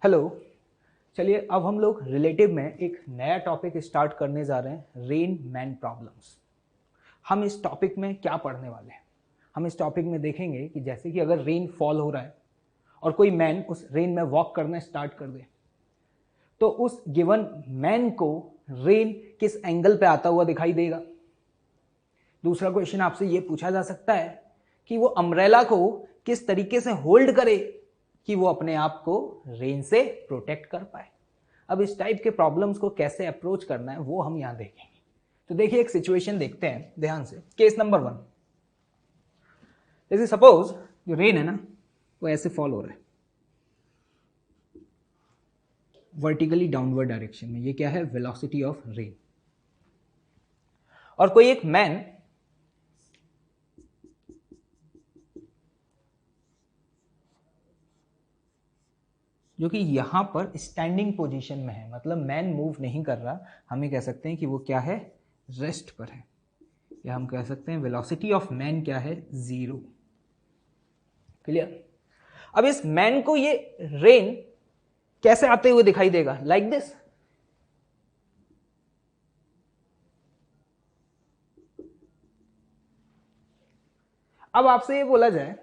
Hello. चलिए अब हम लोग रिलेटिव में एक नया टॉपिक स्टार्ट करने जा रहे हैं, रेन मैन प्रॉब्लम्स। हम इस टॉपिक में क्या पढ़ने वाले हैं? हम इस टॉपिक में देखेंगे कि जैसे कि अगर रेन फॉल हो रहा है और कोई मैन उस रेन में वॉक करना स्टार्ट कर दे, तो उस गिवन मैन को रेन किस एंगल पे आता हुआ दिखाई देगा। दूसरा क्वेश्चन आपसे ये पूछा जा सकता है कि वो अम्ब्रेला को किस तरीके से होल्ड करे कि वो अपने आप को रेन से प्रोटेक्ट कर पाए। अब इस टाइप के प्रॉब्लम्स को कैसे अप्रोच करना है वो हम यहां देखेंगे। तो देखिए एक सिचुएशन देखते हैं ध्यान से। केस नंबर 1, जैसे सपोज जो रेन है ना वो ऐसे फॉल हो रहा है वर्टिकली डाउनवर्ड डायरेक्शन में। ये क्या है? Velocity of rain. और कोई एक मैन जो कि यहां पर स्टैंडिंग पोजीशन में है, मतलब मैन मूव नहीं कर रहा, हम ये कह सकते हैं कि वो क्या है? रेस्ट पर है। या हम कह सकते हैं वेलोसिटी ऑफ मैन क्या है? 0। क्लियर? अब इस मैन को ये रेन कैसे आते हुए दिखाई देगा? Like this. अब आपसे ये बोला जाए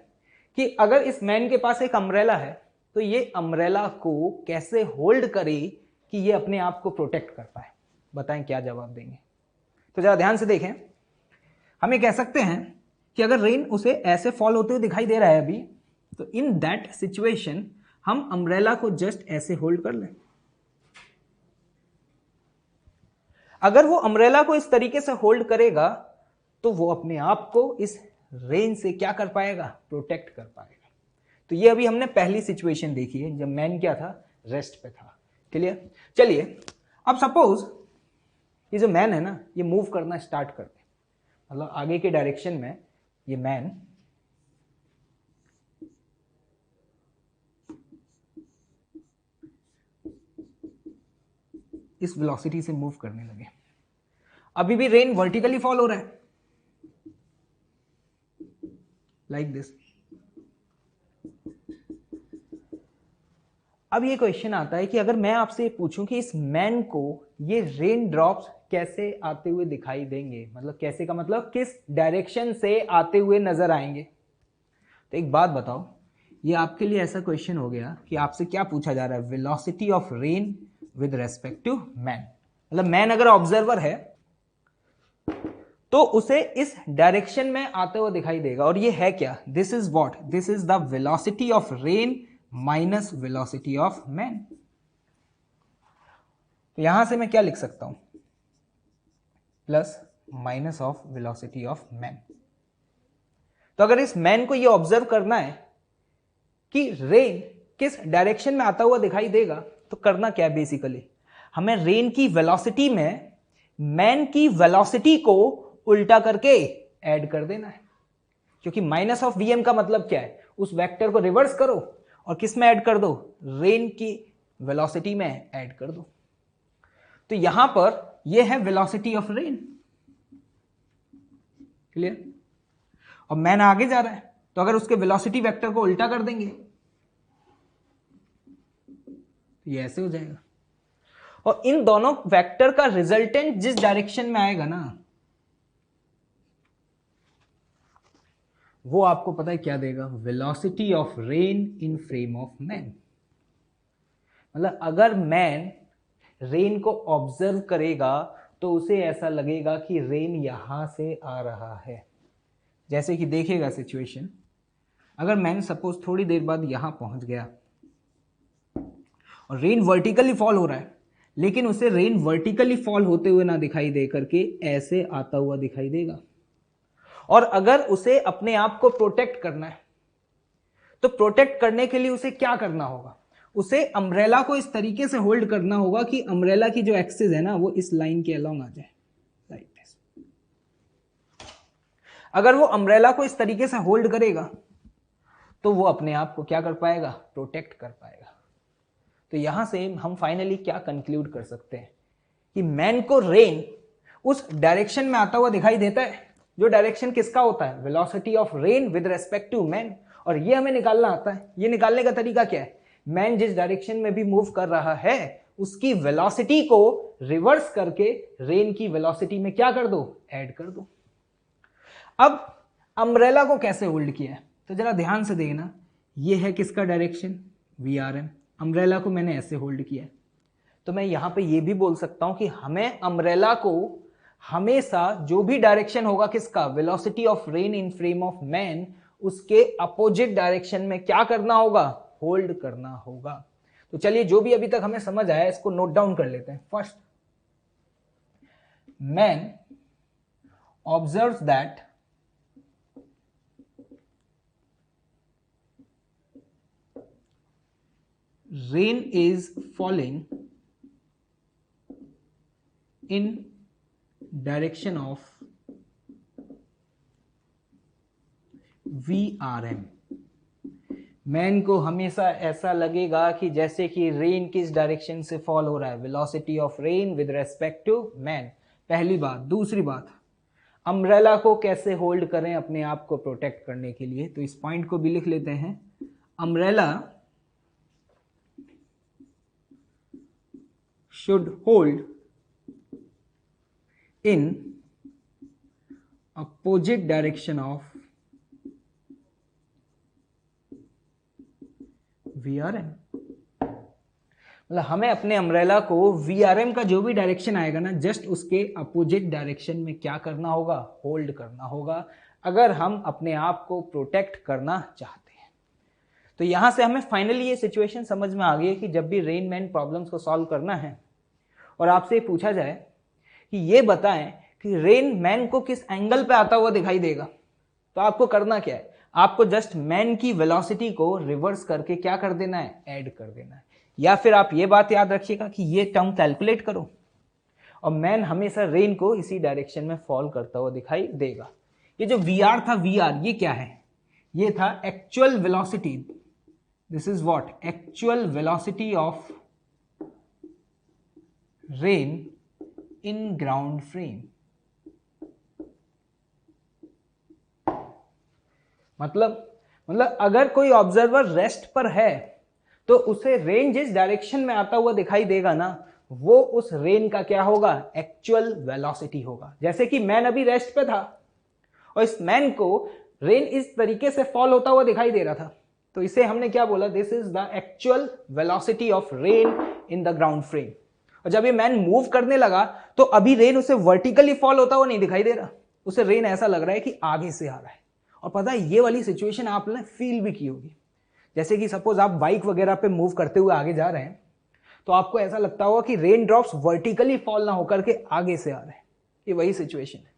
कि अगर इस मैन के पास एक अम्ब्रेला है तो ये अम्ब्रेला को कैसे होल्ड करे कि ये अपने आप को प्रोटेक्ट कर पाए। बताएं क्या जवाब देंगे? तो जरा ध्यान से देखें। हम ये कह सकते हैं कि अगर रेन उसे ऐसे फॉल होते हुए दिखाई दे रहा है अभी, तो इन दैट सिचुएशन हम अम्ब्रेला को जस्ट ऐसे होल्ड कर लें। अगर वो अम्ब्रेला को इस तरीके से होल्ड करेगा तो वो अपने आप को इस रेन से क्या कर पाएगा? प्रोटेक्ट कर पाएगा। तो ये अभी हमने पहली सिचुएशन देखी है जब मैन क्या था? रेस्ट पे था। क्लियर? चलिए अब सपोज ये जो मैन है ना ये मूव करना स्टार्ट कर दे, मतलब आगे के डायरेक्शन में ये मैन इस वेलोसिटी से मूव करने लगे। अभी भी रेन वर्टिकली फॉल हो रहा है लाइक दिस। अब ये क्वेश्चन आता है कि अगर मैं आपसे पूछूं कि इस मैन को ये रेन ड्रॉप्स कैसे आते हुए दिखाई देंगे, मतलब कैसे का मतलब किस डायरेक्शन से आते हुए नजर आएंगे। तो एक बात बताओ, ये आपके लिए ऐसा क्वेश्चन हो गया कि आपसे क्या पूछा जा रहा है? Velocity of rain with respect to man. मतलब मैन अगर ऑब्जर्वर है तो उसे इस डायरेक्शन में आते हुए दिखाई देगा। और ये है क्या? This is what? This is the velocity of rain minus velocity of man. तो यहां से मैं क्या लिख सकता हूं? Plus minus of velocity of man. तो अगर इस मैन को ये ऑब्जर्व करना है कि रेन किस डायरेक्शन में आता हुआ दिखाई देगा, तो करना क्या है? बेसिकली हमें रेन की वेलोसिटी में मैन की वेलोसिटी को उल्टा करके ऐड कर देना है, क्योंकि माइनस ऑफ वीएम का मतलब क्या है? उस वेक्टर को रिवर्स करो और किस में ऐड कर दो? रेन की वेलोसिटी में ऐड कर दो। तो यहां पर यह है वेलोसिटी ऑफ रेन। क्लियर? और मैन आगे जा रहा है तो अगर उसके वेलोसिटी वेक्टर को उल्टा कर देंगे तो ये ऐसे हो जाएगा। और इन दोनों वेक्टर का रिजल्टेंट जिस डायरेक्शन में आएगा ना, वो आपको पता है क्या देगा? Velocity of rain in frame of man. मतलब अगर मैन रेन को ऑब्जर्व करेगा तो उसे ऐसा लगेगा कि रेन यहां से आ रहा है। जैसे कि देखिएगा सिचुएशन, अगर मैन सपोज थोड़ी देर बाद यहां पहुंच गया और रेन वर्टिकली फॉल हो रहा है, लेकिन उसे रेन वर्टिकली फॉल होते हुए ना दिखाई दे करके ऐसे आता हुआ दिखाई देगा। और अगर उसे अपने आप को प्रोटेक्ट करना है तो प्रोटेक्ट करने के लिए उसे क्या करना होगा? उसे अम्ब्रेला को इस तरीके से होल्ड करना होगा कि अम्ब्रेला की जो एक्सिस है ना वो इस लाइन के अलोंग आ जाए, लाइक दिस। अगर वो अम्ब्रेला को इस तरीके से होल्ड करेगा तो वो अपने आप को क्या कर पाएगा? प्रोटेक्ट कर पाएगा। तो यहां से हम फाइनली क्या कंक्लूड कर सकते हैं कि मैन को रेन उस डायरेक्शन में आता हुआ दिखाई देता है जो डायरेक्शन किसका होता है? Velocity of rain with respect to man. और ये हमें निकालना आता है। ये निकालने का तरीका क्या है? मैन जिस डायरेक्शन में भी मूव कर रहा है उसकी वेलोसिटी को रिवर्स करके रेन की वेलोसिटी में क्या कर दो, ऐड कर दो। अब अम्ब्रेला को कैसे होल्ड किया है तो जरा ध्यान से देखना, ये है किसका डायरेक्शन, VRM। अम्ब्रेला को मैंने ऐसे होल्ड किया है, तो मैं यहां पे ये भी बोल सकता हूं कि हमें अम्ब्रेला को हमेशा जो भी डायरेक्शन होगा किसका, velocity of rain in frame of man, उसके अपोजिट डायरेक्शन में क्या करना होगा, होल्ड करना होगा। तो चलिए जो भी अभी तक हमें समझ आया इसको नोट डाउन कर लेते हैं। First, man observes that rain is falling in direction of VRM। Man को हमेशा ऐसा लगेगा कि जैसे कि रेन किस डायरेक्शन से फॉल हो रहा है, velocity of rain with respect to man, पहली बात। दूसरी बात, अम्ब्रेला को कैसे होल्ड करें अपने आप को प्रोटेक्ट करने के लिए, तो इस पॉइंट को भी लिख लेते हैं। Umbrella should hold in opposite direction of VRM। मतलब हमें अपने अम्ब्रेला को VRM का जो भी डायरेक्शन आएगा ना, जस्ट उसके अपोजिट डायरेक्शन में क्या करना होगा, होल्ड करना होगा, अगर हम अपने आप को प्रोटेक्ट करना चाहते हैं। तो यहां से हमें फाइनली ये सिचुएशन समझ में आ गई है कि जब भी रेन मैन प्रॉब्लम्स को सॉल्व करना है और आपसे पूछा जाए कि ये बताएं कि रेन मैन को किस एंगल पे आता हुआ दिखाई देगा, तो आपको करना क्या है, आपको जस्ट मैन की वेलोसिटी को रिवर्स करके क्या कर देना है, ऐड कर देना है। या फिर आप ये बात याद रखिएगा कि ये टर्म कैलकुलेट करो और मैन हमेशा रेन को इसी डायरेक्शन में फॉल करता हुआ दिखाई देगा। ये जो VR था, VR ये क्या है, ये था actual velocity, this is what, actual velocity of rain in ground frame. मतलब अगर कोई ऑब्जर्वर रेस्ट पर है तो उसे रेन जिस डायरेक्शन में आता हुआ दिखाई देगा ना, वो उस रेन का क्या होगा, एक्चुअल वेलोसिटी होगा। जैसे कि मैन अभी रेस्ट पे था और इस मैन को रेन इस तरीके से फॉल होता हुआ दिखाई दे रहा था, तो इसे हमने क्या बोला, this is the actual velocity of rain in the ground frame. और जब ये मैन मूव करने लगा तो अभी रेन उसे वर्टिकली फॉल होता हुआ नहीं दिखाई दे रहा, उसे रेन ऐसा लग रहा है कि आगे से आ रहा है। और पता है ये वाली सिचुएशन आपने फील भी की होगी, जैसे कि सपोज आप बाइक वगैरह पे मूव करते हुए आगे जा रहे हैं तो आपको ऐसा लगता होगा कि रेन ड्रॉप्स वर्टिकली फॉल ना होकर के आगे से आ रहे हैं। ये वही सिचुएशन है,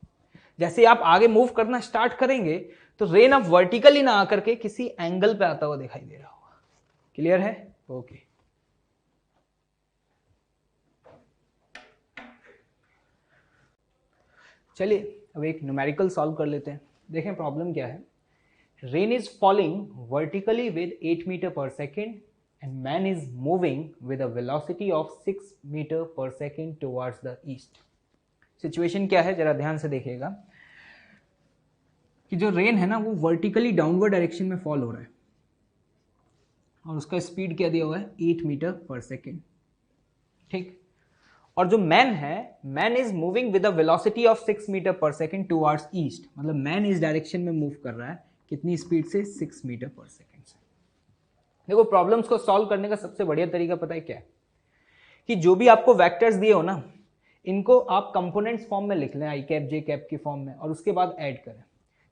जैसे आप आगे मूव करना स्टार्ट करेंगे तो रेन अब वर्टिकली ना आकर के किसी एंगल पे आता हुआ दिखाई दे रहा होगा। क्लियर है? ओके। चलिए अब एक न्यूमेरिकल सॉल्व कर लेते हैं। देखें प्रॉब्लम क्या है, rain is falling vertically with 8 metre पर second and man is moving with a velocity of 6 metre पर second towards the east. Situation क्या है जरा ध्यान से देखिएगा कि जो रेन है ना वो वर्टिकली डाउनवर्ड डायरेक्शन में फॉल हो रहा है और उसका स्पीड क्या दिया हुआ है, 8 मीटर पर सेकेंड। ठीक, और जो मैन है, man is moving with a velocity of 6 metre पर सेकेंड टुवर्ड्स ईस्ट, मतलब मैन इस डायरेक्शन में मूव कर रहा है कितनी स्पीड से, 6 मीटर पर सेकेंड से। देखो प्रॉब्लम्स को सॉल्व करने का सबसे बढ़िया तरीका पता है क्या है, कि जो भी आपको वेक्टर्स दिए हो ना, इनको आप कंपोनेंट्स फॉर्म में लिख लें, आई कैप जे कैप की फॉर्म में, और उसके बाद ऐड करें।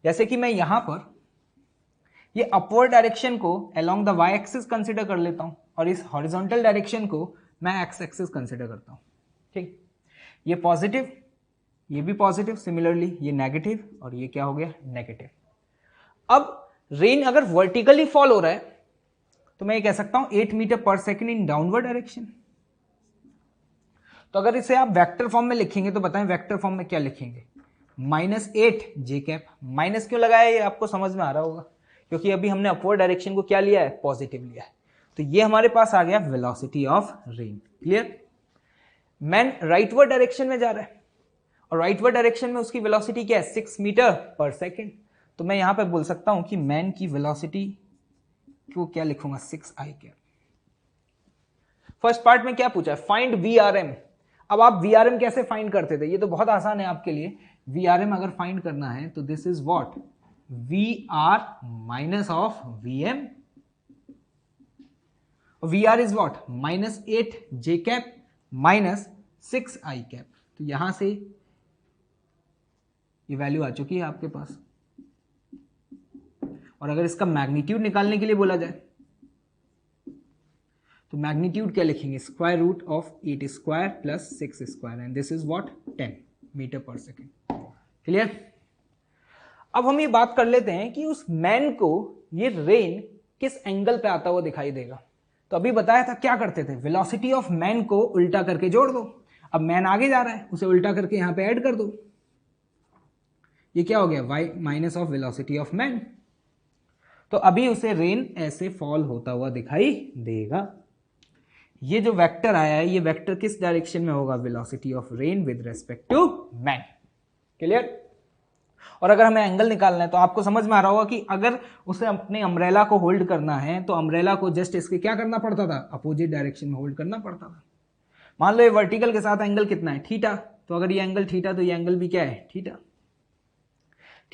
जैसे कि मैं यहां पर ये अपवर्ड डायरेक्शन को along the Y axis consider कर लेता हूं और इस हॉरिजॉन्टल डायरेक्शन को मैं एक्स एक्सिस कंसिडर करता हूं। ठीक, ये पॉजिटिव, ये भी पॉजिटिव, सिमिलरली ये नेगेटिव और ये क्या हो गया, नेगेटिव। अब रेन अगर वर्टिकली फॉल हो रहा है तो मैं ये कह सकता हूं 8 मीटर पर सेकेंड इन डाउनवर्ड डायरेक्शन। तो अगर इसे आप वेक्टर फॉर्म में लिखेंगे तो बताएं वेक्टर फॉर्म में क्या लिखेंगे, -8 जे कैप। माइनस क्यों लगाया ये आपको समझ में आ रहा होगा, क्योंकि अभी हमने अपवर्ड डायरेक्शन को क्या लिया है, पॉजिटिव लिया है। तो ये हमारे पास आ गया velocity of rain. Clear? Man rightward direction में जा रहा है और राइटवर्ड डायरेक्शन में उसकी वेलोसिटी क्या है, 6 मीटर पर सेकेंड। तो मैं यहां पे बोल सकता हूं कि मैन की वेलोसिटी को क्या लिखूंगा, 6i कैप। फर्स्ट पार्ट में क्या पूछा है, फाइंड VRM। अब आप VRM कैसे फाइंड करते थे, ये तो बहुत आसान है आपके लिए। VRM अगर फाइंड करना है तो this is what, VR minus of VM, VR is what -8J cap minus 6I cap. तो यहां से ये वैल्यू आ चुकी है आपके पास। और अगर इसका मैग्नीट्यूड निकालने के लिए बोला जाए तो मैग्नीट्यूड क्या लिखेंगे, square root of 8 square plus 6 square and this is what 10 metre पर सेकेंड। क्लियर। अब हम ये बात कर लेते हैं कि उस मैन को ये रेन किस एंगल पे आता हुआ दिखाई देगा। तो अभी बताया था क्या करते थे, वेलोसिटी ऑफ मैन को उल्टा करके जोड़ दो। अब मैन आगे जा रहा है, उसे उल्टा करके यहां पे ऐड कर दो। ये क्या हो गया, y minus of velocity of man. तो अभी उसे रेन ऐसे फॉल होता हुआ दिखाई देगा। ये जो वेक्टर आया है, ये वेक्टर किस डायरेक्शन में होगा, velocity of rain with respect to man. Clear. और अगर हमें एंगल निकालना है तो आपको समझ में आ रहा होगा कि अगर उसे अपने अम्ब्रेला को होल्ड करना है तो अम्ब्रेला को जस्ट इसके क्या करना पड़ता था, अपोजिट डायरेक्शन में होल्ड करना पड़ता था। मान लो ये वर्टिकल के साथ एंगल कितना है, थीटा। तो अगर ये एंगल थीटा तो ये एंगल भी क्या है, थीटा।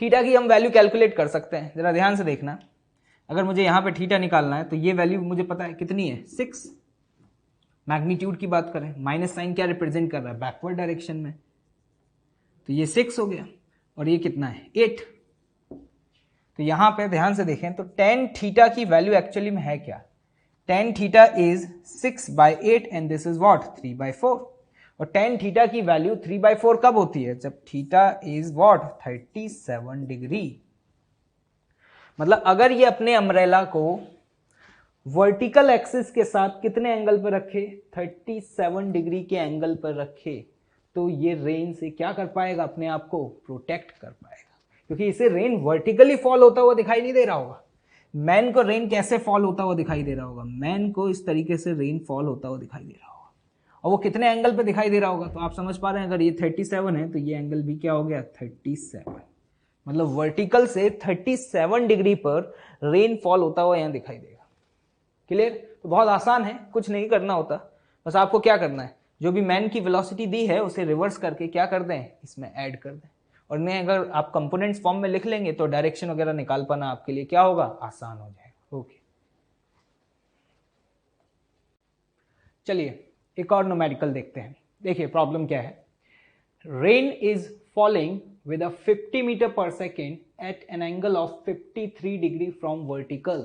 थीटा की हम वैल्यू कैलकुलेट कर सकते हैं, जरा ध्यान से देखना। अगर मुझे यहां पे थीटा निकालना है तो ये वैल्यू मुझे पता है कितनी है, 6। मैग्नीट्यूड की बात करें, माइनस साइन क्या रिप्रेजेंट कर रहा है, बैकवर्ड डायरेक्शन में। तो ये 6 हो गया और ये कितना है, 8। तो यहां पे ध्यान से देखें तो tan थीटा की वैल्यू एक्चुअली में है क्या, tan theta is 6/8 and this is what 3/4। और tan थीटा की वैल्यू 3/4 कब होती है, जब थीटा इज व्हाट 37 डिग्री। मतलब अगर ये अपने अम्ब्रेला को वर्टिकल एक्सिस के साथ कितने एंगल पर रखे, 37 डिग्री के एंगल पर रखे, तो ये रेन से क्या कर पाएगा, अपने आप को प्रोटेक्ट कर पाएगा। क्योंकि इसे रेन वर्टिकली फॉल होता हुआ दिखाई नहीं दे रहा होगा। मैन को रेन कैसे फॉल होता हुआ दिखाई दे रहा होगा, मैन को इस तरीके से रेन फॉल होता हुआ दिखाई दे रहा होगा। और वो कितने एंगल पे दिखाई दे रहा होगा, तो आप समझ पा रहे हैं, अगर ये 37 है तो ये एंगल भी क्या हो गया, 37। मतलब वर्टिकल से 37 डिग्री पर रेन फॉल होता हुआ यहां दिखाई देगा। क्लियर। तो बहुत आसान है, कुछ नहीं करना होता, बस आपको क्या करना है, जो भी मैन की वेलोसिटी दी है उसे रिवर्स करके क्या कर दें, इसमें ऐड कर दें। और नहीं, अगर आप कंपोनेंट्स फॉर्म में लिख लेंगे तो डायरेक्शन वगैरह निकाल पाना आपके लिए क्या होगा, आसान हो जाएगा। ओके, चलिए एक और न्यूमेरिकल देखते हैं। देखिए प्रॉब्लम क्या है, rain is falling with a 50 meter per second at an angle of 53 degree from vertical।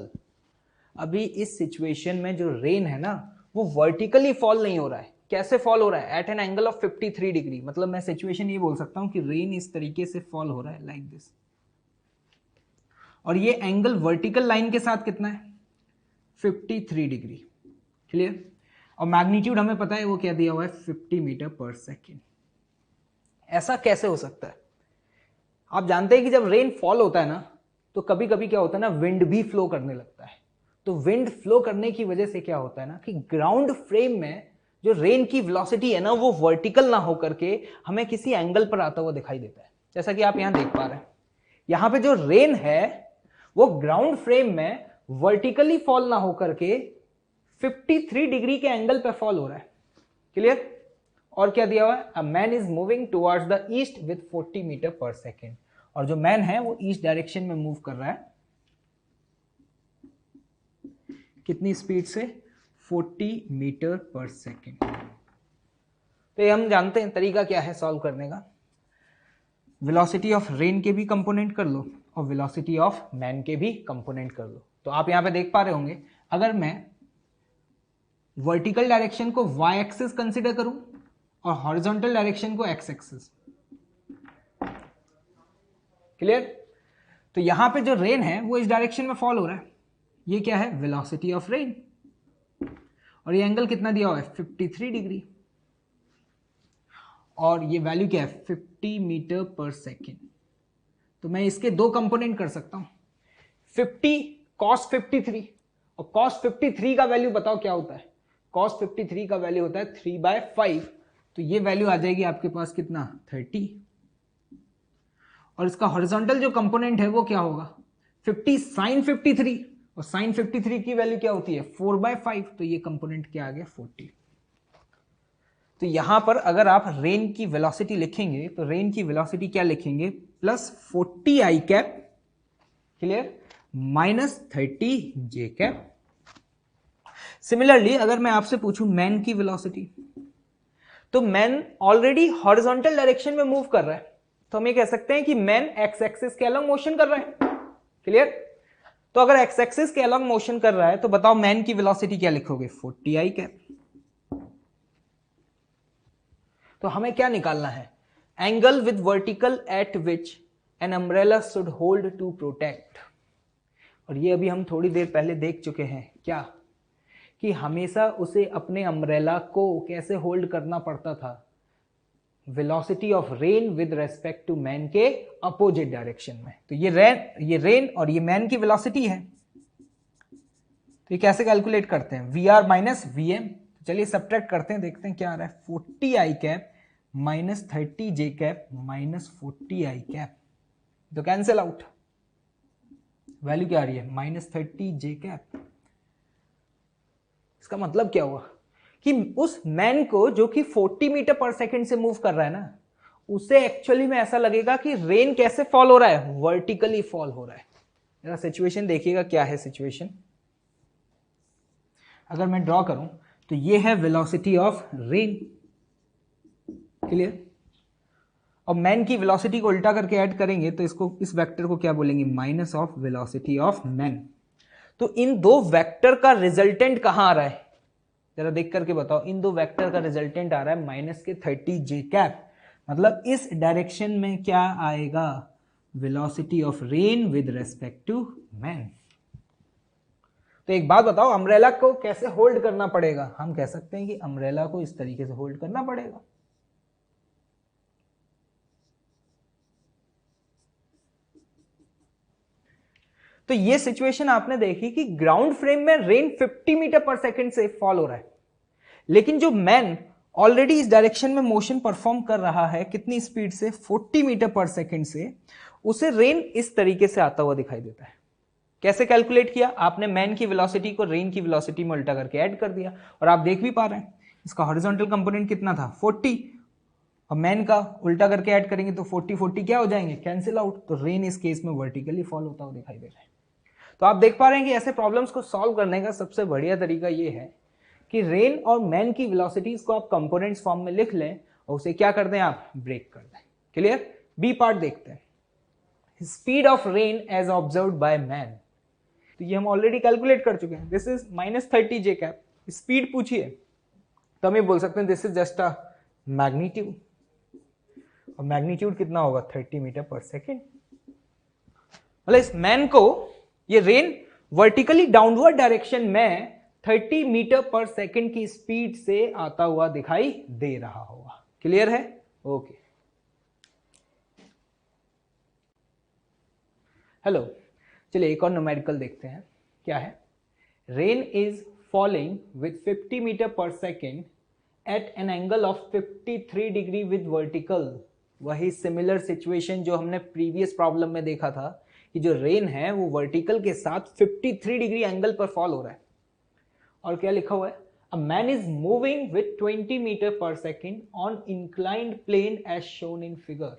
अभी इस सिचुएशन में जो रेन है ना वो वर्टिकली फॉल नहीं हो रहा है। कैसे फॉल हो रहा है, at an angle of 53 degree. मतलब मैं सिचुएशन ये बोल सकता हूं कि रेन इस तरीके से फॉल हो रहा है लाइक दिस, और ये एंगल वर्टिकल लाइन के साथ कितना है, 53 डिग्री। क्लियर। और मैग्नीट्यूड हमें पता है वो क्या दिया हुआ है, 50 मीटर पर सेकेंड। ऐसा कैसे हो सकता है, आप जानते हैं कि जब रेन फॉल होता है ना तो कभी कभी क्या होता है ना, विंड भी फ्लो करने लगता है। तो विंड फ्लो करने की वजह से क्या होता है ना कि ग्राउंड फ्रेम में जो रेन की वेलोसिटी है ना वो वर्टिकल ना होकर के हमें किसी एंगल पर आता हुआ दिखाई देता है। जैसा कि आप यहां देख पा रहे हैं, यहां पे जो रेन है वो ग्राउंड फ्रेम में वर्टिकली फॉल ना होकर के 53 डिग्री के एंगल पे फॉल हो रहा है। क्लियर। और क्या दिया हुआ है, a man is moving towards the east with 40 metre पर सेकेंड। और जो मैन है वो ईस्ट डायरेक्शन में मूव कर रहा है, कितनी स्पीड से, 40 मीटर पर सेकेंड। तो ये हम जानते हैं तरीका क्या है सॉल्व करने का, वेलोसिटी ऑफ रेन के भी कंपोनेंट कर लो और वेलोसिटी ऑफ मैन के भी कंपोनेंट कर लो। तो आप यहां पे देख पा रहे होंगे, अगर मैं वर्टिकल डायरेक्शन को y एक्सिस कंसीडर करूं और हॉरिजॉन्टल डायरेक्शन को x एक्सिस। क्लियर। तो यहां पे जो रेन है वो इस डायरेक्शन में फॉल हो रहा है, ये क्या है, वेलोसिटी ऑफ रेन। और ये एंगल कितना दिया हुआ है, 53 डिग्री। और ये वैल्यू क्या है, 50 मीटर पर सेकेंड। तो मैं इसके दो कंपोनेंट कर सकता हूं, 50 cos 53, और cos 53 का वैल्यू बताओ क्या होता है, cos 53 का वैल्यू होता है 3/5। तो ये वैल्यू आ जाएगी आपके पास कितना, 30। और इसका हॉरिजॉन्टल जो कंपोनेंट है वो क्या होगा, 50 sin 53, और साइन 53 की वैल्यू क्या होती है 4/5, तो ये कंपोनेंट क्या आ गया 40। तो यहां पर अगर आप रेन की वेलोसिटी लिखेंगे तो रेन की वेलोसिटी क्या लिखेंगे plus 40 I cap, clear, minus 30 J cap. Similarly अगर मैं आपसे पूछूं मैन की वेलोसिटी, तो मैन ऑलरेडी हॉरिजॉन्टल डायरेक्शन में मूव कर रहा है, तो हम ये कह सकते हैं कि मैन एक्स एक्सिस के अलोंग मोशन कर रहा है, क्लियर। तो अगर एक्स एक्सिस के अलोंग मोशन कर रहा है तो बताओ मैन की वेलोसिटी क्या लिखोगे 40 आई कैप। तो हमें क्या निकालना है, angle with vertical at which an umbrella should hold to protect. और ये अभी हम थोड़ी देर पहले देख चुके हैं क्या, कि हमेशा उसे अपने अम्ब्रेला को कैसे होल्ड करना पड़ता था, velocity of rain with respect to man के अपोजिट डायरेक्शन में। तो ये रेन और ये मैन की वेलोसिटी है, तो ये कैसे कैलकुलेट करते हैं, V R minus V M. चलिए सब्ट्रैक्ट करते हैं, देखते हैं क्या आ रहा है, 40 I cap minus 30 J cap minus 40 I cap, तो कैंसिल आउट, वैल्यू क्या आ रही है माइनस 30 जे कैप। इसका मतलब क्या हुआ कि उस मैन को जो कि 40 मीटर पर सेकंड से मूव कर रहा है ना, उसे एक्चुअली में ऐसा लगेगा कि रेन कैसे फॉल हो रहा है, वर्टिकली फॉल हो रहा है। जरा सिचुएशन देखिएगा क्या है सिचुएशन, अगर मैं ड्रॉ करूं तो ये है वेलोसिटी ऑफ रेन, क्लियर, और मैन की वेलोसिटी को उल्टा करके ऐड करेंगे तो इसको, इस वेक्टर को क्या बोलेंगे minus of velocity of man. तो इन दो वेक्टर का रिजल्टेंट कहां आ रहा है, जरा देख करके बताओ, इन दो वेक्टर का रिजल्टेंट आ रहा है माइनस के 30 जे कैप, मतलब इस डायरेक्शन में क्या आएगा, velocity of rain with respect to man. तो एक बात बताओ, अम्ब्रेला को कैसे होल्ड करना पड़ेगा, हम कह सकते हैं कि अम्ब्रेला को इस तरीके से होल्ड करना पड़ेगा। तो ये सिचुएशन आपने देखी कि ग्राउंड फ्रेम में रेन 50 मीटर पर सेकंड से फॉल हो रहा है, लेकिन जो मैन ऑलरेडी इस डायरेक्शन में मोशन परफॉर्म कर रहा है कितनी स्पीड से 40 मीटर पर सेकंड से, उसे रेन इस तरीके से आता हुआ दिखाई देता है। कैसे कैलकुलेट किया आपने, मैन की वेलोसिटी को रेन की वेलोसिटी में उल्टा करके ऐड कर दिया, और आप देख भी पा रहे हैं इसका हॉरिजॉन्टल कंपोनेंट कितना था 40, और मैन का उल्टा करके ऐड करेंगे तो 40 40 क्या हो जाएंगे कैंसिल आउट, तो रेन इस केस में वर्टिकली फॉल होता हुआ दिखाई दे रहा है। तो आप देख पा रहे हैं कि ऐसे प्रॉब्लम्स को सॉल्व करने का सबसे बढ़िया तरीका ये है कि रेन और मैन की वेलोसिटीज को आप कंपोनेंट्स फॉर्म में लिख लें और उसे क्या कर दें आप ब्रेक कर दें, क्लियर। बी पार्ट देखते हैं, speed of rain as observed by man, तो ये हम ऑलरेडी कैलकुलेट कर चुके हैं, this is minus 30 J cap. Speed पूछिए तो हम ये बोल सकते हैं this is just a magnitude, और मैग्नीट्यूड कितना होगा 30 मीटर पर सेकेंड। मतलब इस मैन को ये रेन वर्टिकली डाउनवर्ड डायरेक्शन में 30 मीटर पर सेकेंड की स्पीड से आता हुआ दिखाई दे रहा होगा, क्लियर है, ओके। हेलो, चलिए एक और न्यूमेरिकल देखते हैं क्या है, rain is falling with 50 metre पर second at an angle of 53 degree with vertical. वही सिमिलर सिचुएशन जो हमने प्रीवियस प्रॉब्लम में देखा था कि जो रेन है वो वर्टिकल के साथ 53 डिग्री एंगल पर फॉल हो रहा है, और क्या लिखा हुआ है, a man is moving with 20 metre पर second on inclined plane as shown in figure.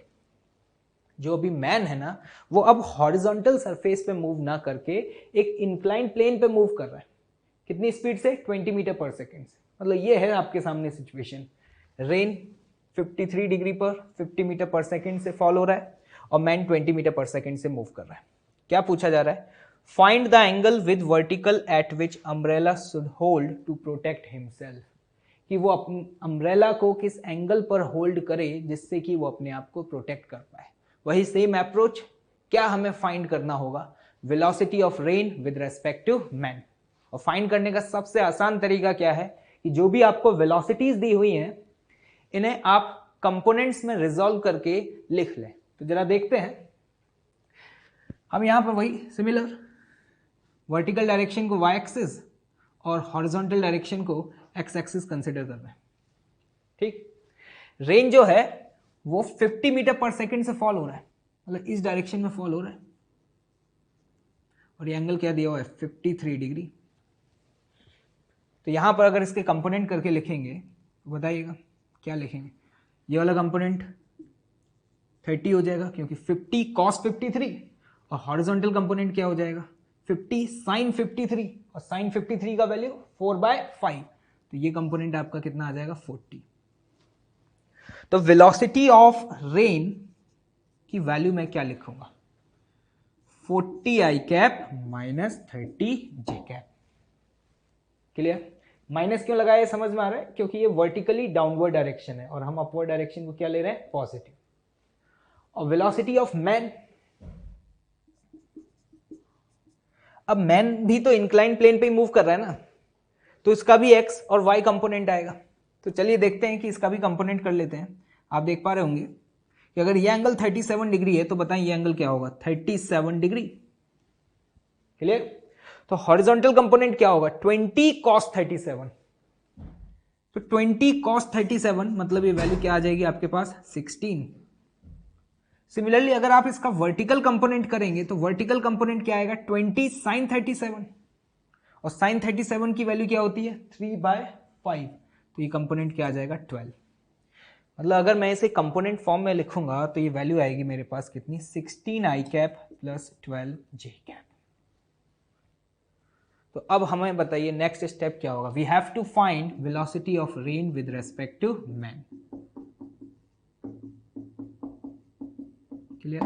जो अभी मैन है ना, वो अब हॉरिजॉन्टल सरफेस पे मूव ना करके एक इंक्लाइंड प्लेन पे मूव कर रहा है, कितनी स्पीड से 20 मीटर पर सेकेंड से। मतलब ये है आपके सामने सिचुएशन, रेन 53 डिग्री पर 50 मीटर पर सेकेंड से फॉल हो रहा है और मैन 20 मीटर पर सेकेंड से मूव कर रहा है। क्या पूछा जा रहा है, find the angle with vertical at which umbrella should hold to protect himself, कि वो अपने अम्ब्रेला को किस एंगल पर होल्ड करे जिससे कि वो अपने आप को प्रोटेक्ट कर पाए। वही सेम अप्रोच, क्या हमें फाइंड करना होगा, velocity of rain with respect to man. और फाइंड करने का सबसे आसान तरीका क्या है कि जो भी आपको वेलोसिटीज दी हुई हैं इन्हें आप कंपोनेंट्स में रिजॉल्व करके लिख लें। तो जरा देखते हैं, हम यहां पर वही सिमिलर वर्टिकल डायरेक्शन को वाई एक्सिस और हॉरिजॉन्टल डायरेक्शन को एक्स एक्सिस कंसिडर कर रहे हैं, ठीक। रेन जो है वो 50 मीटर पर सेकेंड से फॉल हो रहा है, मतलब इस डायरेक्शन में फॉल हो रहा है, और ये एंगल क्या दिया हुआ है 53 डिग्री। तो यहां पर अगर इसके कंपोनेंट करके लिखेंगे तो बताइएगा क्या लिखेंगे। ये वाला कंपोनेंट 30 हो जाएगा क्योंकि 50 cos 53 और हॉरिजॉन्टल कंपोनेंट क्या हो जाएगा 50 sin 53 और sin 53 का वैल्यू 4/5। तो ये कंपोनेंट आपका कितना आ जाएगा 40। तो वेलोसिटी ऑफ रेन की वैल्यू मैं क्या लिखूंगा 40 I cap minus 30 J cap. Clear. Minus क्यों लगाया समझ में आ रहा है क्योंकि ये वर्टिकली डाउनवर्ड डायरेक्शन है और हम अपवर्ड डायरेक्शन को क्या ले रहे हैं पॉजिटिव। और वेलोसिटी ऑफ मैन, अब मैन भी तो इंक्लाइन प्लेन पे ही मूव कर रहा है ना, तो इसका भी एक्स और वाई कंपोनेंट आएगा। तो चलिए देखते हैं कि इसका भी कंपोनेंट कर लेते हैं। आप देख पा रहे होंगे कि अगर ये एंगल 37 डिग्री है तो बताएं ये एंगल क्या होगा 37 डिग्री। क्लियर। तो हॉरिजॉन्टल कंपोनेंट क्या होगा 20 cos 37। तो 20 cos 37 मतलब ये वैल्यू क्या आ जाएगी आपके पास 16। सिमिलरली अगर आप इसका वर्टिकल कंपोनेंट करेंगे तो वर्टिकल कंपोनेंट क्या आएगा 20 sin 37 और sin 37 की वैल्यू क्या होती है 3/5। तो ये कंपोनेंट क्या आ जाएगा 12। मतलब अगर मैं इसे कंपोनेंट फॉर्म में लिखूंगा तो ये वैल्यू आएगी मेरे पास कितनी 16 I cap plus 12 J cap. तो अब हमें बताइए नेक्स्ट स्टेप क्या होगा। We have to find velocity of rain with respect to man. Clear.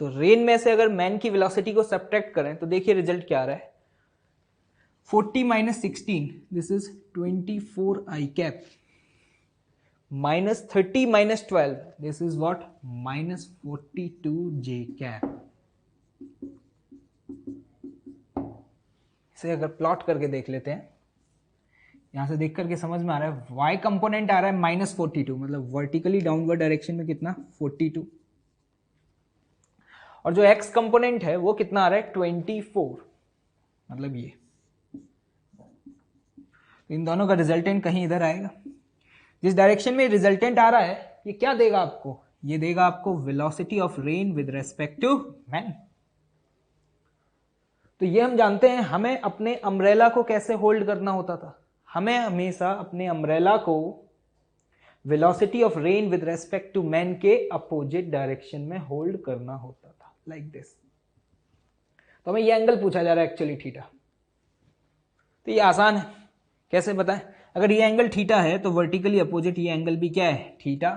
तो रेन में से अगर मैन की वेलोसिटी को सब्ट्रैक्ट करें तो देखिए रिजल्ट क्या आ रहा है 40 minus 16 this is 24 I cap minus 30 minus 12 this is what minus 42 J cap. इसे अगर प्लॉट करके देख लेते हैं, यहां से देख करके समझ में आ रहा है y कंपोनेंट आ रहा है माइनस 42 मतलब वर्टिकली डाउनवर्ड डायरेक्शन में कितना 42 और जो x कंपोनेंट है वो कितना आ रहा है 24 मतलब ये। तो इन दोनों का रिजल्टेंट कहीं इधर आएगा। जिस डायरेक्शन में रिजल्टेंट आ रहा है ये क्या देगा आपको, ये देगा आपको velocity of rain with respect to man. तो ये हम जानते हैं हमें अपने अम्ब्रेला को कैसे होल्ड करना होता था। हमें हमेशा अपने अम्ब्रेला को velocity of rain with respect to man के अपोजिट डायरेक्शन में होल्ड करना होता था लाइक दिस। तो हमें ये एंगल पूछा जा रहा है एक्चुअली थीटा। तो ये आसान है, कैसे बताएं। अगर ये एंगल थीटा है तो वर्टिकली अपोजिट ये एंगल भी क्या है थीटा।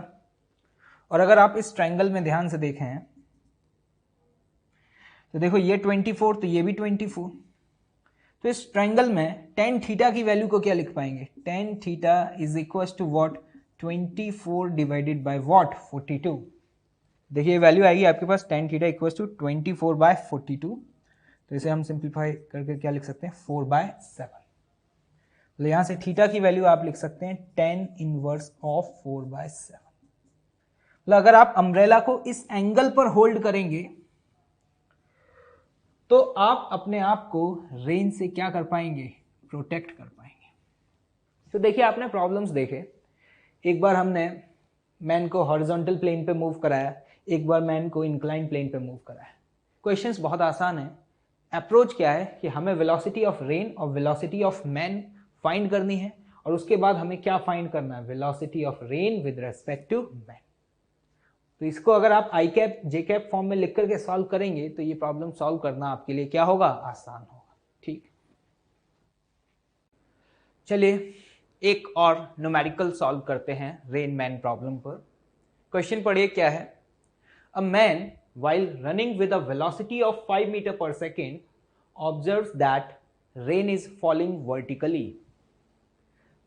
और अगर आप इस ट्रायंगल में ध्यान से देखें तो देखो ये 24 तो ये भी 24। तो इस ट्रायंगल में tan थीटा की वैल्यू को क्या लिख पाएंगे tan theta is equal to what 24 divided by what 42। देखिए वैल्यू आएगी आपके पास tan थीटा इक्वल टू 24/42। तो इसे हम सिंप्लीफाई करके क्या लिख सकते हैं 4/7। तो यहां से थीटा की वैल्यू आप लिख सकते हैं tan इनवर्स ऑफ 4/7। मतलब अगर आप अम्ब्रेला को इस एंगल पर होल्ड करेंगे तो आप अपने आप को रेन से क्या कर पाएंगे प्रोटेक्ट कर पाएंगे। तो देखिए आपने प्रॉब्लम्स देखे, एक बार हमने मैन को हॉरिजॉन्टल प्लेन पे मूव कराया, एक बार मैन को इंक्लाइन प्लेन पे मूव कराया। क्वेश्चंस बहुत आसान है। अप्रोच क्या है कि हमें वेलोसिटी ऑफ रेन और वेलोसिटी ऑफ मैन फाइंड करनी है और उसके बाद हमें क्या फाइंड करना है velocity of rain with respect to man. तो इसको अगर आप I cap J cap form में लिख करके सॉल्व करेंगे तो ये प्रॉब्लम सॉल्व करना आपके लिए क्या होगा आसान होगा। ठीक, चलिए एक और न्यूमेरिकल सॉल्व करते हैं रेन मैन प्रॉब्लम पर। क्वेश्चन पढ़िए क्या है। A man while running with a velocity of 5 meter per second observes that rain is falling vertically.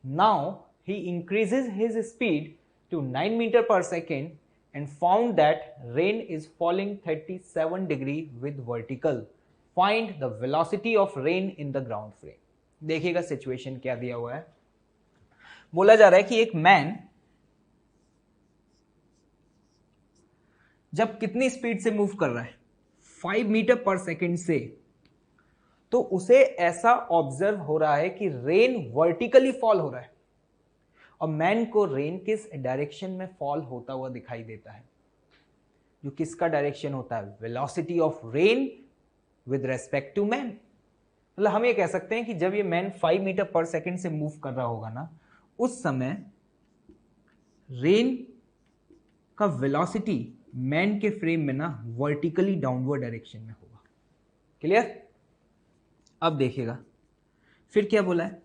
Now he increases his speed to 9 meter per second and found that rain is falling 37 degree with vertical. Find the velocity of rain in the ground frame. देखिएगा situation क्या दिया हुआ है। बोला जा रहा है कि एक मैन जब कितनी स्पीड से मूव कर रहा है 5 मीटर पर सेकेंड से, तो उसे ऐसा ऑब्जर्व हो रहा है कि रेन वर्टिकली फॉल हो रहा है और मैन को रेन किस डायरेक्शन में फॉल होता हुआ दिखाई देता है। जो किसका डायरेक्शन होता है velocity of rain with respect to man. मतलब हम ये कह सकते हैं कि जब ये मैन 5 मीटर पर सेकेंड से मूव कर रहा होगा ना, उस समय रेन का वेलोसिटी मैन के फ्रेम में ना वर्टिकली डाउनवर्ड डायरेक्शन में होगा। क्लियर? अब देखिएगा फिर क्या बोला है,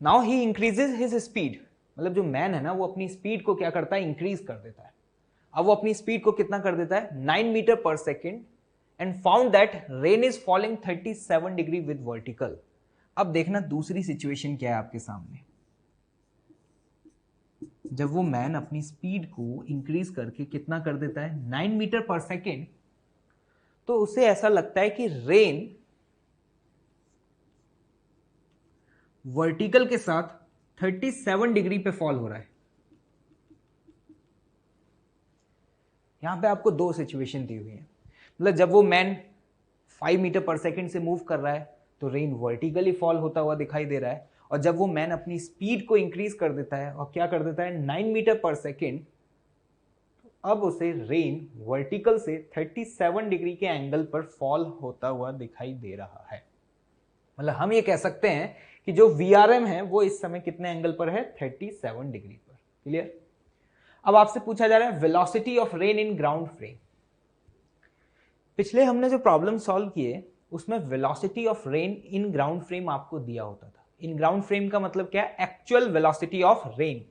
now he increases his speed. मतलब जो मैन है ना वो अपनी स्पीड को क्या करता है, इंक्रीज कर देता है। अब वो अपनी स्पीड को कितना कर देता है, 9 मीटर पर second, and found that rain is falling 37 degree with vertical. अब देखना दूसरी सिचुएशन क्या है आपके सामने। जब वो मैन अपनी स्पीड को इंक्रीज करके कितना कर देता है, 9 मीटर पर सेकेंड, तो उसे ऐसा लगता है कि रेन वर्टिकल के साथ 37 डिग्री पे फॉल हो रहा है। यहां पे आपको दो सिचुएशन दी हुई है। मतलब जब वो मैन 5 मीटर पर सेकेंड से मूव कर रहा है तो रेन वर्टिकली फॉल होता हुआ दिखाई दे रहा है, और जब वो मैन अपनी स्पीड को इंक्रीज कर देता है और क्या कर देता है, 9 मीटर पर सेकेंड, अब उसे रेन वर्टिकल से 37 डिग्री के एंगल पर फॉल होता हुआ दिखाई दे रहा है। मतलब हम ये कह सकते हैं कि जो VRM है वो इस समय कितने एंगल पर है, 37 डिग्री पर। क्लियर? अब आपसे पूछा जा रहा है velocity of rain in ground frame. पिछले हमने जो प्रॉब्लम सॉल्व किए उसमें velocity of rain in ground frame आपको दिया होता था। इन ग्राउंड फ्रेम का मतलब क्या है, एक्चुअल वेलोसिटी ऑफ रेन।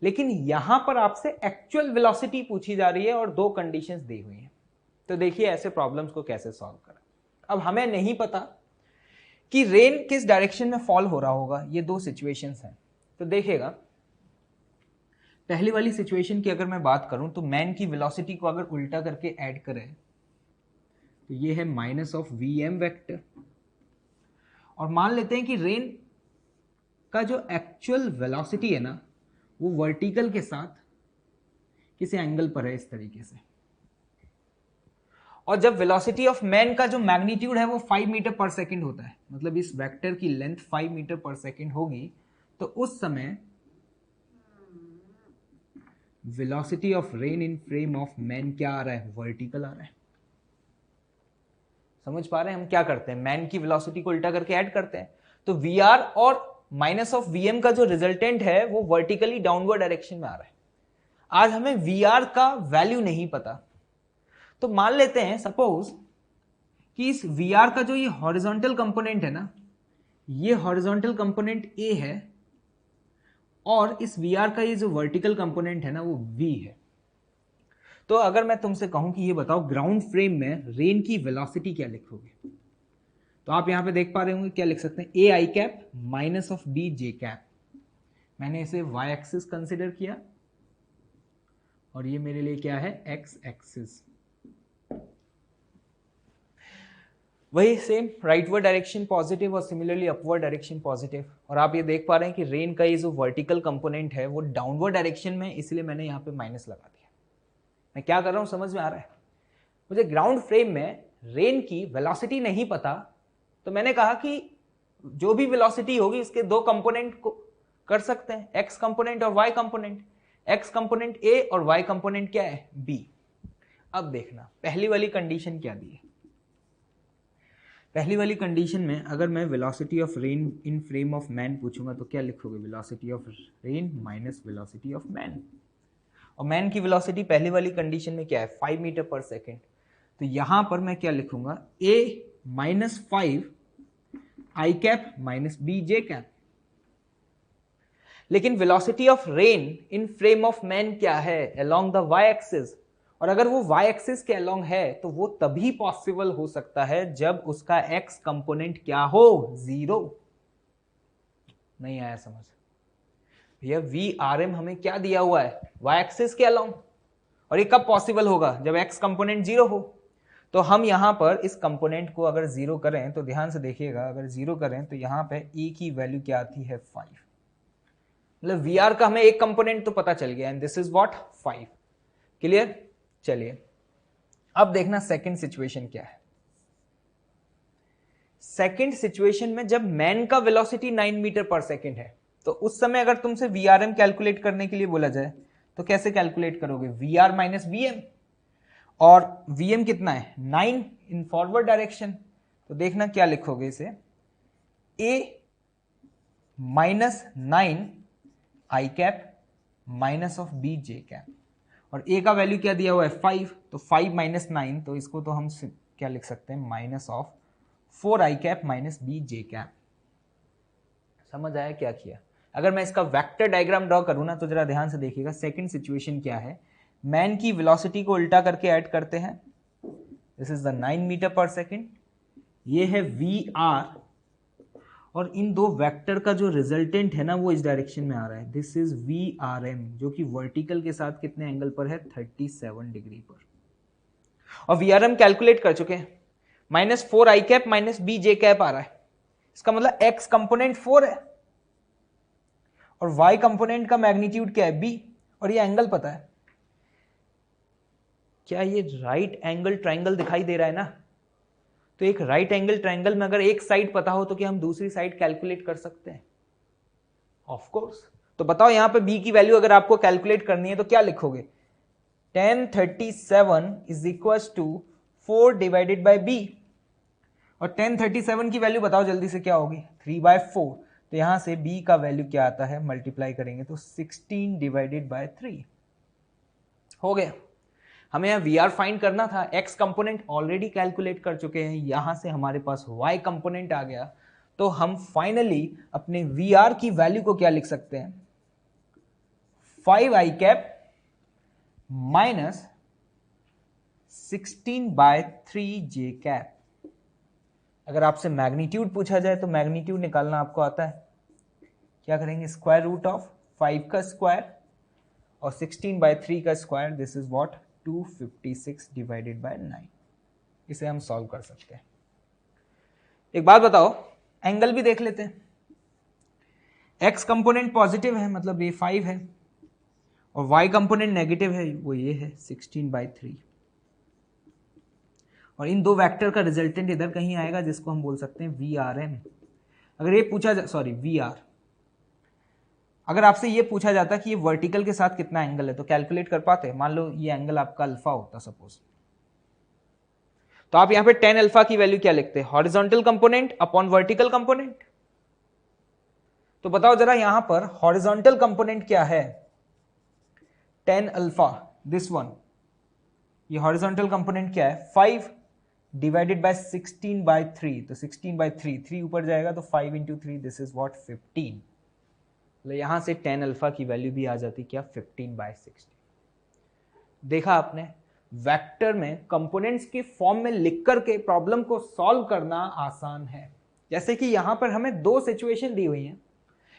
लेकिन यहां पर आपसे एक्चुअल वेलोसिटी पूछी जा रही है और दो कंडीशंस दी हुई हैं। तो देखिए ऐसे प्रॉब्लम्स को कैसे सॉल्व करें। अब हमें नहीं पता कि रेन किस डायरेक्शन में फॉल हो रहा होगा, ये दो सिचुएशंस हैं। तो देखिएगा पहली वाली सिचुएशन की अगर मैं बात करूं तो मैन की वेलोसिटी को अगर उल्टा करके ऐड करें तो ये है माइनस ऑफ VM वेक्टर, और मान लेते हैं कि रेन का जो एक्चुअल वेलोसिटी है ना वो वर्टिकल के साथ किसी एंगल पर है इस तरीके से, और जब वेलोसिटी ऑफ मैन का जो मैग्नीट्यूड है वो 5 मीटर पर सेकेंड होता है, मतलब इस वेक्टर की लेंथ 5 मीटर पर सेकेंड होगी, तो उस समय velocity of rain in frame of man क्या आ रहा है, वर्टिकल आ रहा है। समझ पा रहे हैं हम क्या करते हैं, मैन की वेलोसिटी को उल्टा करके ऐड करते हैं, तो VR और माइनस ऑफ VM का जो रिजल्टेंट है वो वर्टिकली डाउनवर्ड डायरेक्शन में आ रहा है। आज हमें VR का वैल्यू नहीं पता, तो मान लेते हैं सपोज कि इस VR का जो ये हॉरिजॉन्टल कंपोनेंट है ना, ये हॉरिजॉन्टल कंपोनेंट A है, और इस VR का ये जो वर्टिकल कंपोनेंट है ना वो V है। तो अगर मैं तुमसे कहूं कि ये बताओ ग्राउंड फ्रेम में रेन की वेलोसिटी क्या लिखोगे, तो आप यहां पे देख पा रहे होंगे क्या लिख सकते हैं, AI cap minus of BJ cap. मैंने इसे Y एक्सिस कंसिडर किया और ये मेरे लिए क्या है, X एक्सिस। वही सेम राइटवर्ड डायरेक्शन पॉजिटिव और सिमिलरली अपवर्ड डायरेक्शन पॉजिटिव, और आप ये देख पा रहे हैं कि रेन का ये जो वर्टिकल कंपोनेंट है वो डाउनवर्ड डायरेक्शन में, इसलिए मैंने यहाँ पे माइनस लगा दिया। मैं क्या कर रहा हूँ समझ में आ रहा है? मुझे ग्राउंड फ्रेम में रेन की वेलोसिटी नहीं पता, तो मैंने कहा कि जो भी वेलोसिटी होगी इसके दो कंपोनेंट को कर सकते हैं, एक्स कंपोनेंट और Y component. X component A और वाई कंपोनेंट क्या है, B। अब देखना पहली वाली कंडीशन क्या दी है। पहली वाली कंडीशन में अगर मैं velocity of rain in frame of man पूछूंगा तो क्या लिखोगे, velocity of rain minus velocity of man, और मैन की वेलोसिटी पहली वाली कंडीशन में क्या है, 5 मीटर पर सेकेंड। तो यहां पर मैं क्या लिखूंगा, A minus 5 I cap minus BJ cap. लेकिन velocity of rain in frame of man क्या है, अलोंग द Y एक्सिस, और अगर वो Y एक्सिस के अलोंग है तो वो तभी पॉसिबल हो सकता है जब उसका X कंपोनेंट क्या हो, 0। नहीं आया समझ भैया, VRM हमें क्या दिया हुआ है, Y एक्सिस के अलोंग, और ये कब पॉसिबल होगा, जब X कंपोनेंट 0 हो। तो हम यहां पर इस कंपोनेंट को अगर 0 करें तो ध्यान से देखिएगा, अगर 0 करें तो यहां पे E की वैल्यू क्या आती है, 5। मतलब VR का हमें एक कंपोनेंट तो पता चल गया, and this is what, 5। Clear? चलिए अब देखना सेकंड सिचुएशन क्या है। सेकंड सिचुएशन में जब मैन का वेलोसिटी 9 मीटर पर सेकंड है, तो उस समय अगर तुमसे VRM कैलकुलेट करने के लिए बोला जाए तो कैसे कैलकुलेट करोगे, VR माइनस VM, और VM कितना है, 9, इन फॉरवर्ड डायरेक्शन, तो देखना क्या लिखोगे इसे, a -9 i cap minus of b j cap, और a का वैल्यू क्या दिया हुआ है 5, तो 5 - 9, तो इसको तो हम क्या लिख सकते हैं, minus of 4 i cap minus b j cap. समझ आया क्या किया? अगर मैं इसका वेक्टर डायग्राम ड्रॉ करूं ना, तो जरा ध्यान से देखिएगा। सेकंड सिचुएशन क्या है, मैन की वेलोसिटी को उल्टा करके ऐड करते हैं, दिस इज द 9 मीटर पर सेकेंड, ये है VR, और इन दो वेक्टर का जो रिजल्टेंट है ना वो इस डायरेक्शन में आ रहा है, दिस इज VRM, जो कि वर्टिकल के साथ कितने एंगल पर है, 37 डिग्री पर। और VRM कैलकुलेट कर चुके हैं, -4 i cap minus b j cap आ रहा है, इसका मतलब x कंपोनेंट 4 है और y कंपोनेंट का मैग्नीट्यूड क्या है, b, और ये एंगल पता है। क्या ये राइट एंगल ट्रायंगल दिखाई दे रहा है ना? तो एक राइट एंगल ट्रायंगल में अगर एक साइड पता हो तो क्या हम दूसरी साइड कैलकुलेट कर सकते हैं? Of course. तो बताओ यहां पे b की वैल्यू अगर आपको कैलकुलेट करनी है तो क्या लिखोगे, tan 37 is equal to 4 divided by b, और tan 37 की वैल्यू बताओ जल्दी से क्या होगी, 3/4, तो यहां से b का वैल्यू क्या आता है, मल्टीप्लाई करेंगे तो 16 डिवाइडेड बाय 3 हो गया। हमें यहाँ VR फाइंड करना था, x कंपोनेंट ऑलरेडी कैलकुलेट कर चुके हैं, यहां से हमारे पास y कंपोनेंट आ गया, तो हम फाइनली अपने VR की वैल्यू को क्या लिख सकते हैं, 5 i cap minus 16/3 j cap. अगर आपसे मैग्नीट्यूड पूछा जाए तो मैग्नीट्यूड निकालना आपको आता है, क्या करेंगे, स्क्वायर रूट ऑफ 5 का स्क्वायर और 16/3 का square, this is what, 256 divided by 9। इसे हम सॉल्व कर सकते हैं। एक बात बताओ, एंगल भी देख लेते हैं। x कंपोनेंट पॉजिटिव है मतलब ये 5 है, और y कंपोनेंट नेगेटिव है, वो ये है 16/3, और इन दो वेक्टर का रिजल्टेंट इधर कहीं आएगा जिसको हम बोल सकते हैं VRM। अगर ये पूछा जा, सॉरी VR, अगर आपसे ये पूछा जाता कि ये वर्टिकल के साथ कितना एंगल है तो कैलकुलेट कर पाते? मान लो ये एंगल आपका अल्फा होता सपोज, तो आप यहां पे tan अल्फा की वैल्यू क्या लिखते हैं, horizontal component upon vertical component. तो बताओ जरा यहां पर हॉरिजॉन्टल कंपोनेंट क्या है, tan अल्फा, दिस वन, ये हॉरिजॉन्टल कंपोनेंट क्या है, 5 डिवाइडेड बाय 16/3, तो 16/3, 3 ऊपर जाएगा तो 5 × 3, दिस इज व्हाट, 15। यहां से tan अल्फा की वैल्यू भी आ जाती क्या, 15/16। देखा आपने, वेक्टर में कंपोनेंट्स के फॉर्म में लिख करके प्रॉब्लम को सॉल्व करना आसान है। जैसे कि यहां पर हमें दो सिचुएशन दी हुई हैं,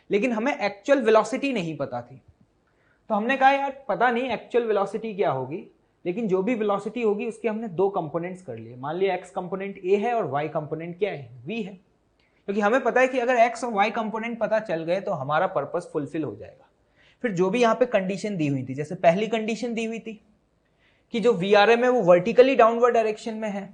लेकिन हमें एक्चुअल वेलोसिटी नहीं पता थी, तो हमने कहा यार पता नहीं एक्चुअल वेलोसिटी क्या होगी, लेकिन जो भी वेलोसिटी होगी उसके हमने दो कंपोनेंट्स कर लिए। मान लिया x कंपोनेंट a है और y कंपोनेंट क्या है, v है, क्योंकि हमें पता है कि अगर x और y कंपोनेंट पता चल गए तो हमारा पर्पस फुलफिल हो जाएगा। फिर जो भी यहाँ पे कंडीशन दी हुई थी, जैसे पहली कंडीशन दी हुई थी कि जो VRM है वो वर्टिकली डाउनवर्ड डायरेक्शन में है,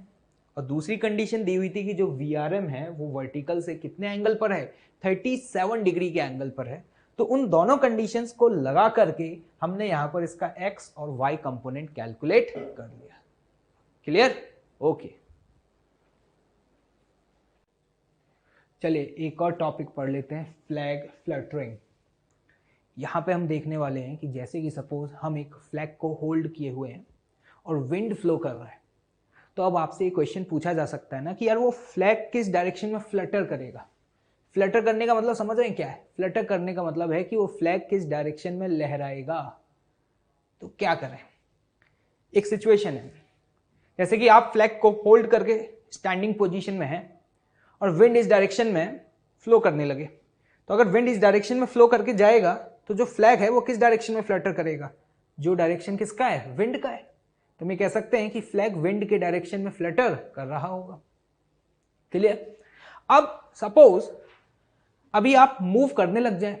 और दूसरी कंडीशन दी हुई थी कि जो VRM है वो वर्टिकल से कितने एंगल पर है, 37 डिग्री के एंगल पर है। तो उन दोनों कंडीशंस को लगा करके हमने यहां पर इसका x और y कंपोनेंट कैलकुलेट कर लिया। क्लियर? ओके, चलिए एक और टॉपिक पढ़ लेते हैं, फ्लैग फ्लटरिंग। यहां पे हम देखने वाले हैं कि जैसे कि सपोज हम एक फ्लैग को होल्ड किए हुए हैं और विंड फ्लो कर रहा है, तो अब आपसे एक क्वेश्चन पूछा जा सकता है ना कि यार वो फ्लैग किस डायरेक्शन में फ्लटर करेगा। फ्लटर करने का मतलब समझ रहे हैं क्या है? फ्लटर करने का मतलब है कि वो फ्लैग किस डायरेक्शन में लहराएगा। तो क्या करें, एक सिचुएशन है जैसे कि आप फ्लैग को होल्ड करके स्टैंडिंग पोजीशन में हैं और विंड इस डायरेक्शन में फ्लो करने लगे। तो अगर विंड इस डायरेक्शन में फ्लो करके जाएगा तो जो फ्लैग है वो किस डायरेक्शन में फ्लटर करेगा, जो डायरेक्शन किसका है, विंड का है। तो मैं कह सकते हैं कि फ्लैग विंड के डायरेक्शन में फ्लटर कर रहा होगा। क्लियर? अब सपोज अभी आप मूव करने लग जाएं,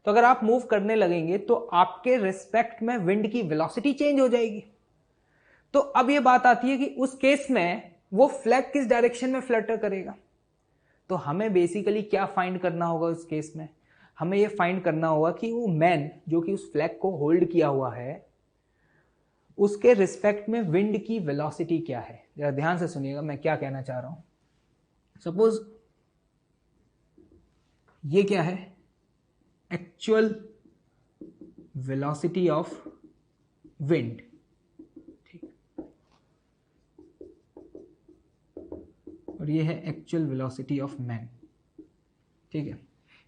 तो अगर आप मूव करने लगेंगे तो आपके रिस्पेक्ट में विंड की वेलोसिटी चेंज हो जाएगी। तो अब ये बात आती है कि उस केस में वो फ्लैग किस डायरेक्शन में फ्लटर करेगा। तो हमें बेसिकली क्या फाइंड करना होगा उस केस में, हमें ये फाइंड करना होगा कि वो मैन जो कि उस फ्लैग को होल्ड किया हुआ है उसके रिस्पेक्ट में विंड की वेलोसिटी क्या है। जरा ध्यान से सुनिएगा मैं क्या कहना चाह रहा हूं। सपोज ये क्या है, एक्चुअल वेलोसिटी ऑफ विंड, ठीक, और ये है एक्चुअल वेलोसिटी ऑफ मैन, ठीक है।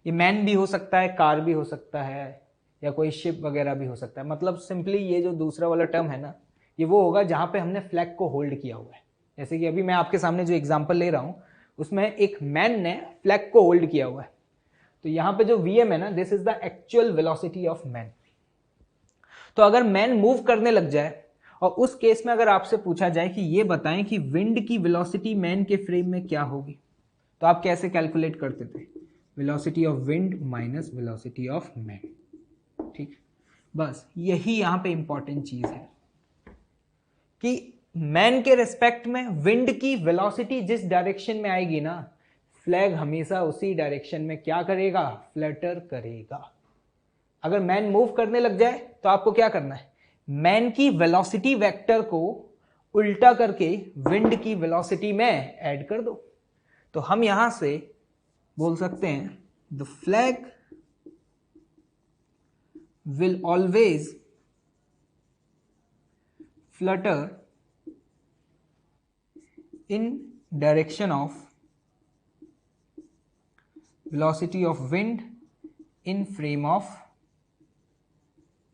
ये मैन भी हो सकता है, कार भी हो सकता है, या कोई शिप वगैरह भी हो सकता है। मतलब सिंपली ये जो दूसरा वाला टर्म है ना, ये वो होगा जहां पे हमने फ्लैग को होल्ड किया हुआ है। जैसे कि अभी मैं आपके सामने जो एग्जांपल ले रहा हूं उसमें एक मैन ने फ्लैग को होल्ड किया हुआ है, तो यहां पे जो वीएम है ना, this is the actual velocity of man. तो अगर मैन मूव करने लग जाए और उस केस में अगर आपसे पूछा जाए कि ये बताएं कि विंड की वेलोसिटी मैन के फ्रेम में क्या होगी, तो आप कैसे कैलकुलेट करते थे? Velocity of wind minus velocity of man, ठीक। बस यही यहां पे इंपॉर्टेंट चीज है कि मैन के रिस्पेक्ट में विंड की वेलोसिटी जिस डायरेक्शन में आएगी ना, फ्लैग हमेशा उसी डायरेक्शन में क्या करेगा? फ्लटर करेगा। अगर मैन मूव करने लग जाए तो आपको क्या करना है? मैन की वेलोसिटी वेक्टर को उल्टा करके विंड की वेलोसिटी में ऐड कर दो। तो हम यहां से बोल सकते हैं the flag will always flutter in direction of velocity of wind in frame of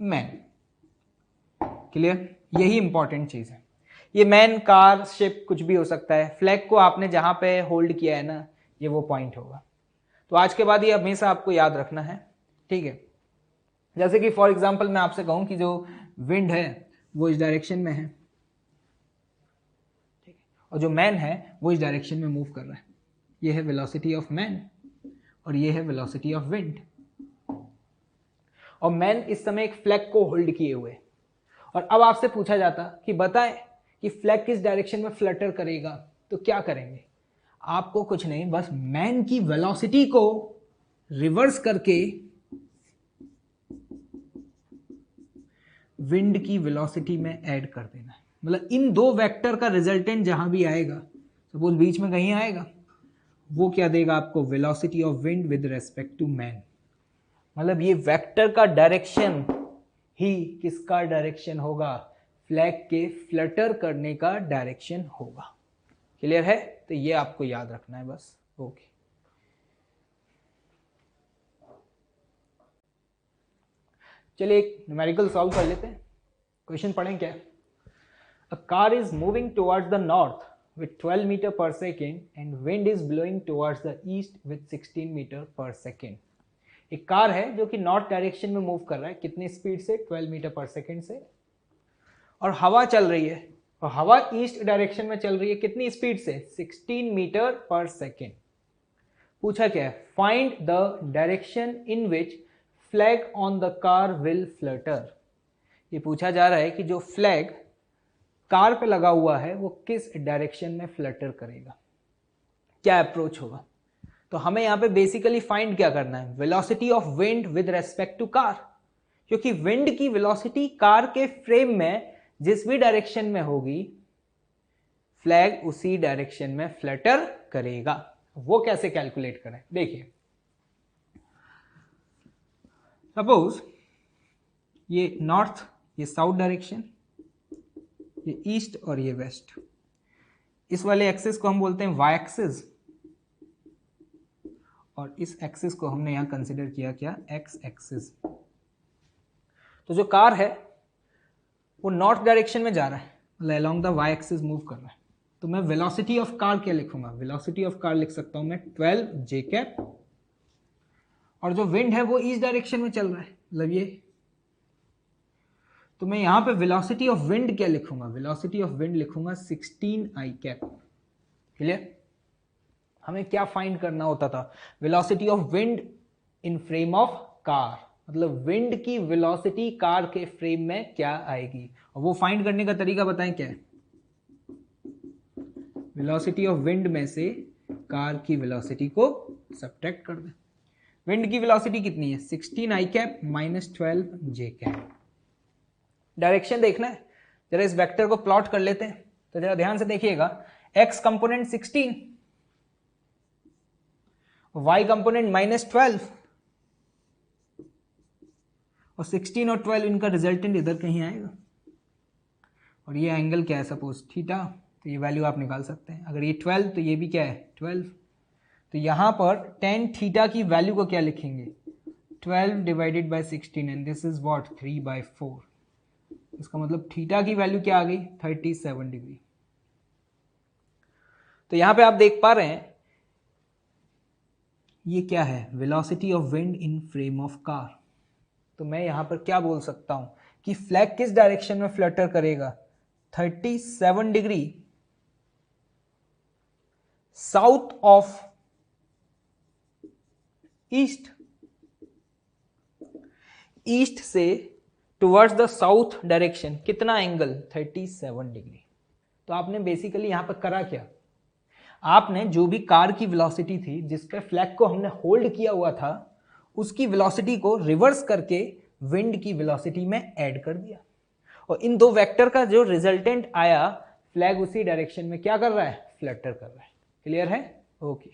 man। Clear? यही इंपॉर्टेंट चीज है। ये मैन, कार, शिप कुछ भी हो सकता है। फ्लैग को आपने जहां पे होल्ड किया है ना, ये वो पॉइंट होगा। तो आज के बाद ये हमेशा आपको याद रखना है, ठीक है। जैसे कि फॉर एग्जांपल मैं आपसे कहूं कि जो विंड है वो इस डायरेक्शन में है, ठीक है, और जो मैन है वो इस डायरेक्शन में मूव कर रहा है। ये है वेलोसिटी ऑफ मैन और ये है वेलोसिटी ऑफ विंड। और मैन इस समय एक फ्लैग को होल्ड किए हुए, और अब आपसे पूछा जाता कि बताएं कि फ्लैग किस डायरेक्शन में फ्लटर करेगा, तो क्या करेंगे? आपको कुछ नहीं, बस मैन की वेलोसिटी को रिवर्स करके विंड की वेलोसिटी में ऐड कर देना है। मतलब इन दो वेक्टर का रिजल्टेंट जहां भी आएगा, सपोज बीच में कहीं आएगा, वो क्या देगा आपको? Velocity of wind with respect to man. मतलब ये वेक्टर का डायरेक्शन ही किसका डायरेक्शन होगा? फ्लैग के फ्लटर करने का डायरेक्शन होगा। क्लियर है? तो ये आपको याद रखना है बस। ओके, चलिए एक न्यूमेरिकल सॉल्व कर लेते हैं। क्वेश्चन पढ़ें क्या? A car is moving towards the north with 12 meter per second and wind is blowing towards the east with 16 meter per second। एक कार है जो कि नॉर्थ डायरेक्शन में मूव कर रहा है, कितनी स्पीड से? 12 मीटर पर सेकेंड से, और हवा चल रही है, और हवा ईस्ट डायरेक्शन में चल रही है, कितनी स्पीड से? 16 मीटर पर सेकेंड। पूछा क्या है? Find the direction in which flag on the car will Flutter. ये पूछा जा रहा है कि जो फ्लैग कार पे लगा हुआ है वो किस डायरेक्शन में फ्लटर करेगा, क्या अप्रोच होगा। तो हमें यहां पे बेसिकली फाइंड क्या करना है? Velocity of wind with respect to car, क्योंकि विंड की वेलोसिटी कार के फ्रेम में जिस भी डायरेक्शन में होगी, फ्लैग उसी डायरेक्शन में फ्लटर करेगा। वो कैसे कैलकुलेट करें? देखिए, सपोज ये नॉर्थ, ये साउथ डायरेक्शन, ये ईस्ट और ये वेस्ट। इस वाले एक्सिस को हम बोलते हैं वाई एक्सिस, और इस एक्सिस को हमने यहां कंसिडर किया क्या? X axis. तो जो कार है वो नॉर्थ डायरेक्शन में जा रहा है, मतलब along the Y axis move कर रहा है। तो मैं वेलोसिटी ऑफ कार क्या लिखूंगा? वेलोसिटी ऑफ कार लिख सकता हूं मैं 12 जे कैप, और जो विंड है वो ईस्ट डायरेक्शन में चल रहा है, मतलब ये। तो मैं यहां पे वेलोसिटी ऑफ विंड क्या लिखूंगा? वेलोसिटी ऑफ विंड लिखूंगा 16 आई कैप। क्लियर? हमें क्या फाइंड करना होता था? Velocity of wind in frame of car, मतलब विंड की वेलोसिटी कार के फ्रेम में क्या आएगी, और वो फाइंड करने का तरीका बताएं क्या है? वेलोसिटी ऑफ विंड में से कार की वेलोसिटी को सब्ट्रैक्ट कर दें। विंड की वेलोसिटी कितनी है? 16 I cap minus 12 J cap. Direction देखना है, जरा इस वेक्टर को प्लॉट कर लेते हैं। तो जरा ध्यान से देखिएगा, x कंपोनेंट 16, y कंपोनेंट -12 और 16 और 12 इनका रिजल्टेंट इधर कहीं आएगा। और ये एंगल क्या है, सपोज थीटा, तो ये वैल्यू आप निकाल सकते हैं। अगर ये 12 तो ये भी क्या है 12। तो यहाँ पर tan थीटा की वैल्यू को क्या लिखेंगे, 12 divided by 16 and this is what 3/4। इसका मतलब थीटा की वैल्यू क्या आ गई 37 डिग्री। तो यहाँ पे आप देख पा रहे हैं ये क्या है, velocity of wind in frame of car. तो मैं यहाँ पर क्या बोल सकता हूं कि फ्लैग किस डायरेक्शन में फ्लटर करेगा, 37 degree south of east, east से टुवर्ड्स द साउथ डायरेक्शन कितना एंगल 37 डिग्री। तो आपने बेसिकली यहां पर करा क्या, आपने जो भी कार की वेलोसिटी थी जिस पे फ्लैग को हमने होल्ड किया हुआ था, उसकी वेलोसिटी को रिवर्स करके विंड की वेलोसिटी में ऐड कर दिया, और इन दो वेक्टर का जो रिजल्टेंट आया, फ्लैग उसी डायरेक्शन में क्या कर रहा है, फ्लटर कर रहा है। क्लियर है? ओके।